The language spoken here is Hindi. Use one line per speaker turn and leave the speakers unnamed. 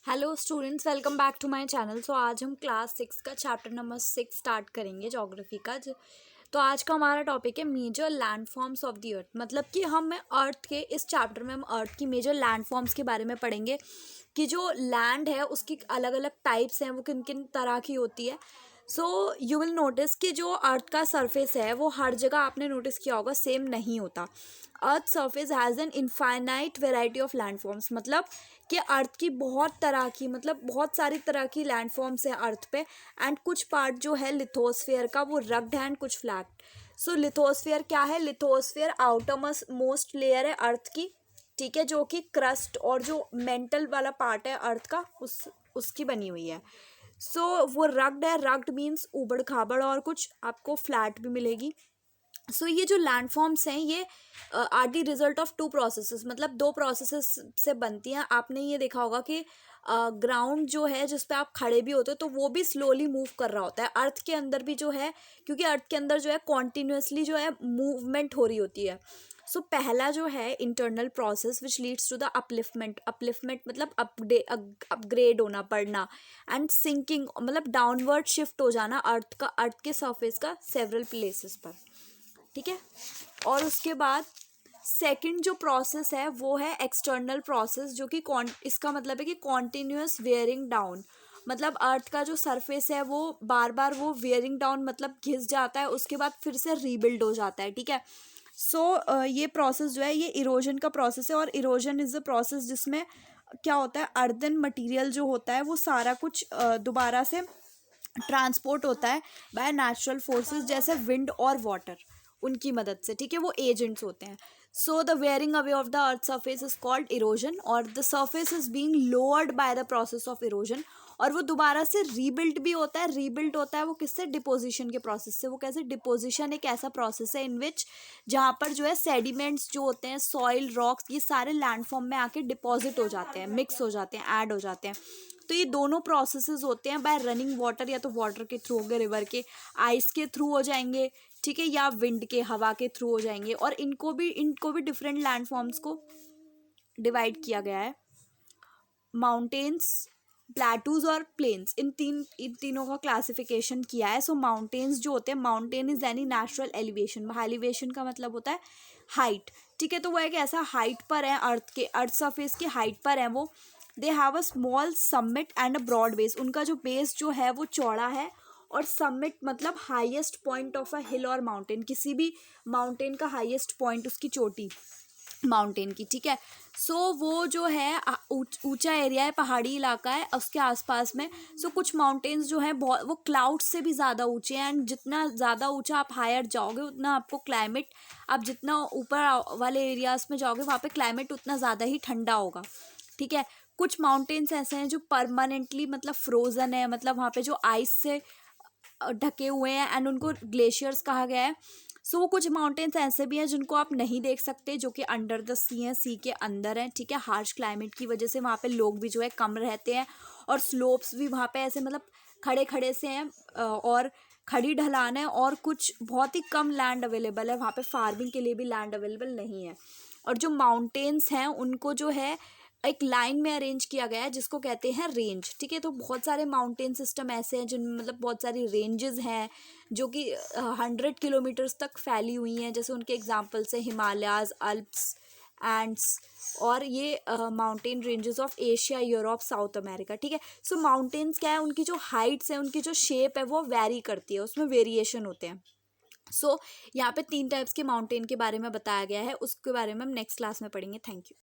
Hello students, welcome back to my channel. So आज हम क्लास 6 का चैप्टर नंबर 6 स्टार्ट करेंगे ज्योग्राफी का। तो आज का हमारा टॉपिक है major landforms of the earth. मतलब कि हम अर्थ के इस चैप्टर में हम अर्थ की मेजर लैंडफॉर्म्स के बारे में पढ़ेंगे कि जो लैंड है उसकी अलग अलग टाइप्स हैं, वो किन किन तरह की होती है। सो यू विल नोटिस कि जो अर्थ का सरफेस है वो हर जगह आपने नोटिस किया होगा सेम नहीं होता। Earth surface has an infinite variety of landforms. मतलब कि अर्थ की बहुत तरह की, मतलब बहुत सारी तरह की लैंडफॉर्म्स हैं अर्थ पे। एंड कुछ पार्ट जो है लिथोस्फेयर का वो रग्ड है एंड कुछ फ्लैट। सो लिथोस्फेयर क्या है? लिथोस्फेयर आउटर मोस्ट लेयर है अर्थ की, ठीक है, जो कि क्रस्ट और जो मेंटल वाला पार्ट है अर्थ का उसकी बनी हुई है। सो वो रग्ड है। रग्ड मीन्स ऊबड़ खाबड़, और कुछ आपको फ्लैट भी मिलेगी। सो ये जो लैंडफॉर्म्स हैं ये are the result of two processes. मतलब दो प्रोसेसेस से बनती हैं। आपने ये देखा होगा कि ग्राउंड जो है जिस पे आप खड़े भी होते हो तो वो भी स्लोली मूव कर रहा होता है। अर्थ के अंदर भी जो है, क्योंकि अर्थ के अंदर जो है कॉन्टिन्यूसली जो है मूवमेंट हो रही होती है। सो पहला जो है internal process which leads to the upliftment. Upliftment मतलब अपग्रेड होना, बढ़ना। एंड सिंकिंग मतलब डाउनवर्ड शिफ्ट हो जाना अर्थ के सरफेस का सेवरल प्लेसेस पर, ठीक है। और उसके बाद सेकंड जो प्रोसेस है वो है एक्सटर्नल प्रोसेस, जो कि इसका मतलब है कि कॉन्टिन्यूस वेयरिंग डाउन। मतलब अर्थ का जो सरफेस है वो बार बार वो वेयरिंग डाउन मतलब घिस जाता है, उसके बाद फिर से रीबिल्ड हो जाता है, ठीक है। सो ये प्रोसेस जो है ये इरोजन का प्रोसेस है। और इरोजन इज द प्रोसेस जिसमें क्या होता है, अर्दन मटेरियल जो होता है वो सारा कुछ दोबारा से ट्रांसपोर्ट होता है बाय नेचुरल फोर्सेस, जैसे विंड और वाटर, उनकी मदद से, ठीक है, वो एजेंट्स होते हैं। So the wearing away of the earth surface is called erosion, और the surface is being lowered by the process of erosion. और वो दोबारा से रीबिल्ड भी होता है। रीबिल्ड होता है वो किससे? डिपोजिशन के प्रोसेस से। वो कैसे? डिपोजिशन एक ऐसा प्रोसेस है इन विच जहाँ पर जो है सेडिमेंट्स जो होते हैं, सॉइल, रॉक्स, ये सारे लैंडफॉर्म में आके डिपॉजिट हो जाते हैं, मिक्स हो जाते हैं, ऐड हो जाते हैं। तो ये दोनों प्रोसेसेस होते हैं बाय रनिंग वाटर, या तो वाटर के थ्रू होंगे, रिवर के, आइस के थ्रू हो जाएंगे, ठीक है, या विंड के, हवा के थ्रू हो जाएंगे। और इनको भी डिफरेंट लैंडफॉर्म्स को डिवाइड किया गया है। माउंटेन्स, प्लेटूज और प्लेन्स, इन तीनों का क्लासिफिकेशन किया है। सो माउंटेन्स जो होते हैं, mountain is any natural elevation. Elevation का मतलब होता है हाइट, ठीक है। तो वो एक ऐसा हाइट पर है, अर्थ सरफेस की हाइट पर है वो। They have a small summit and a broad base. उनका जो बेस जो है वो चौड़ा है, और समिट मतलब हाईएस्ट पॉइंट ऑफ अ हिल और माउंटेन। किसी भी माउंटेन का हाईएस्ट पॉइंट, उसकी चोटी माउंटेन की, ठीक है। सो वो जो है ऊंचा एरिया है, पहाड़ी इलाका है उसके आसपास में। सो कुछ माउंटेन्स जो है बहुत, वो क्लाउड से भी ज़्यादा ऊंचे हैं। एंड जितना ज़्यादा ऊंचा आप हायर जाओगे उतना आपको क्लाइमेट, आप जितना ऊपर वाले एरियाज में जाओगे वहाँ पे क्लाइमेट उतना ज़्यादा ही ठंडा होगा, ठीक है। कुछ माउंटेन्स ऐसे हैं जो परमानेंटली मतलब फ्रोजन है, मतलब वहाँ पे जो आइस से ढके हुए हैं, एंड उनको ग्लेशियर्स कहा गया है। सो कुछ माउंटेन्स ऐसे भी हैं जिनको आप नहीं देख सकते, जो कि अंडर द सी हैं, सी के अंदर हैं, ठीक है। हार्श क्लाइमेट की वजह से वहाँ पे लोग भी जो है कम रहते हैं, और स्लोप्स भी वहाँ पे ऐसे मतलब खड़े खड़े से हैं, और खड़ी ढलान है, और कुछ बहुत ही कम लैंड अवेलेबल है वहाँ पे, फार्मिंग के लिए भी लैंड अवेलेबल नहीं है। और जो माउंटेन्स हैं उनको जो है एक लाइन में अरेंज किया गया है जिसको कहते हैं रेंज, ठीक है। तो बहुत सारे माउंटेन सिस्टम ऐसे हैं जिनमें मतलब बहुत सारी रेंजेस हैं जो कि 100 किलोमीटर्स तक फैली हुई हैं। जैसे उनके एग्जांपल्स हैं हिमालयाज, अल्प्स, एंड्स, और ये mountain ranges of Asia, Europe, south America, ठीक है। सो माउंटेन्स क्या है, उनकी जो हाइट्स है, उनकी जो शेप है वो वेरी करती है, उसमें वेरिएशन होते हैं। सो यहाँ पे 3 टाइप्स के माउंटेन के बारे में बताया गया है, उसके बारे में हम नेक्स्ट क्लास में पढ़ेंगे। Thank you.